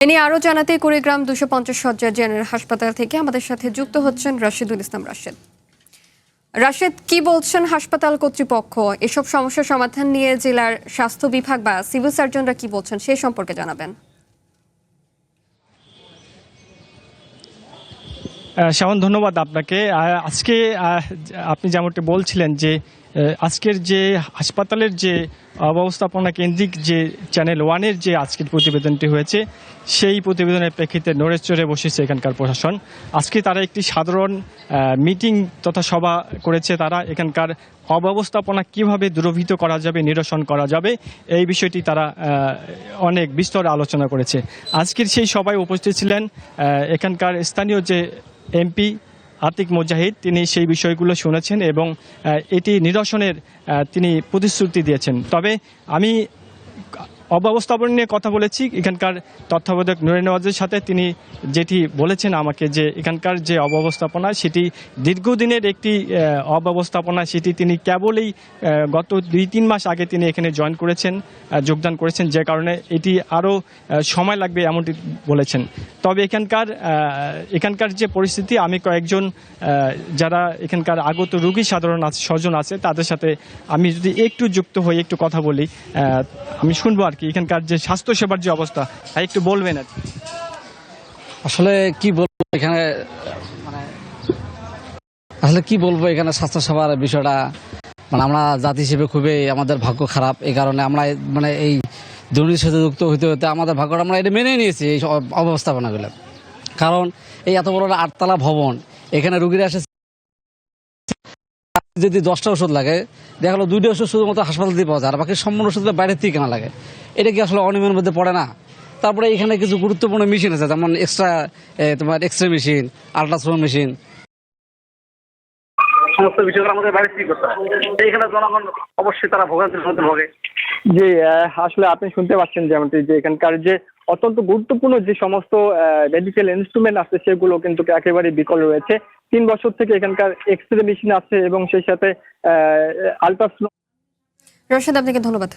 এ নিয়ে আরো জানাতে কুড়িগ্রাম 250 শয্যার জেনারেল হাসপাতাল থেকে আমাদের সাথে যুক্ত হচ্ছেন রাশিদুল ইসলাম রাশেদ। রাশেদ, কি বলছেন হাসপাতাল কর্তৃপক্ষ? এসব সমস্যার সমাধান নিয়ে জেলার স্বাস্থ্য বিভাগ বা সিভিল সার্জনরা কি বলছেন সেই সম্পর্কে জানাবেন। শাওন, ধন্যবাদ আপনাকে। আজকে আপনি যেমনটি বলছিলেন যে আজকের যে হাসপাতালের যে অব্যবস্থাপনা কেন্দ্রিক যে চ্যানেল ওয়ানের যে আজকের প্রতিবেদনটি হয়েছে, সেই প্রতিবেদনের প্রেক্ষিতে নড়েচড়ে বসেছে এখানকার প্রশাসন। আজকে তারা একটি সাধারণ মিটিং তথা সভা করেছে। তারা এখানকার অব্যবস্থাপনা কিভাবে দূরীভূত করা যাবে, নিরসন করা যাবে, এই বিষয়টি তারা অনেক বিস্তর আলোচনা করেছে। আজকের সেই সভায় উপস্থিত ছিলেন এখানকার স্থানীয় যে এমপি আতিক মুজাহিদ। তিনি সেই বিষয়গুলো শুনেছেন এবং এটি নিরসনের তিনি প্রতিশ্রুতি দিয়েছেন। তবে আমি অব্যবস্থাপনা নিয়ে কথা বলেছি এখানকার তত্ত্বাবধায়ক নুরে নওয়াজের সাথে। তিনি যেটি বলেছেন আমাকে যে এখানকার যে অব্যবস্থাপনা সেটি দীর্ঘদিনের একটি অব্যবস্থাপনা, সেটি তিনি কেবলই গত 2-3 মাস আগে তিনি এখানে যোগদান করেছেন, যে কারণে এটি আরও সময় লাগবে এমনটি বলেছেন। তবে এখানকার যে পরিস্থিতি, আমি কয়েকজন যারা এখানকার আগত রোগী সাধারণ স্বজন আছে তাদের সাথে আমি যদি একটু যুক্ত হই, একটু কথা বলি, আমি শুনবো আর কি এখানকার যে স্বাস্থ্য সেবার যে অবস্থা একটু বলবেন আর কি। আসলে কি বলবো এখানে, এখানে স্বাস্থ্য সেবার বিষয়টা আমরা জাতি হিসেবে খুবই আমাদের ভাগ্য খারাপ। এই কারণে আমরা এই দুর্নীতির সাথে যুক্ত হতে হতে আমাদের ভাগ্যটা আমরা এটা মেনে নিয়েছি এই অব্যবস্থাপনাগুলো। কারণ এই এত বড় 8তলা ভবন, এখানে রুগীরা এসে যদি 10টা ওষুধ লাগে, দেখা গেলো 2টা ওষুধ শুধুমাত্র হাসপাতাল দিয়ে পাওয়া যায়, আর বাকি সম্পূর্ণ ওষুধটা বাইরের থেকে কেনা লাগে। এটা কি আসলে অনিয়মের মধ্যে পড়ে না? তারপরে এখানে কিছু গুরুত্বপূর্ণ মেশিন আছে, যেমন এক্সট্রা তোমার X ray machine, ultrasound machine, সমস্ত বিষয়গুলো আমাদের বাইরে থেকে করতে হয়। এইখানে জনগণ অবশ্যই তারা ভোগান্তির মধ্যে ভোগে। জি, আসলে আপনি শুনতে পাচ্ছেন যেমনটি যে এখানকার যে অত্যন্ত গুরুত্বপূর্ণ যে সমস্ত মেডিকেল ইনস্ট্রুমেন্ট আছে সেগুলো কিন্তু একেবারে বিকল রয়েছে। 3 বছর থেকে এখানকার এক্স রে মেশিন আছে এবং সেই সাথে আলট্রাসাউন্ড। রাশেদ, আপনাকে ধন্যবাদ।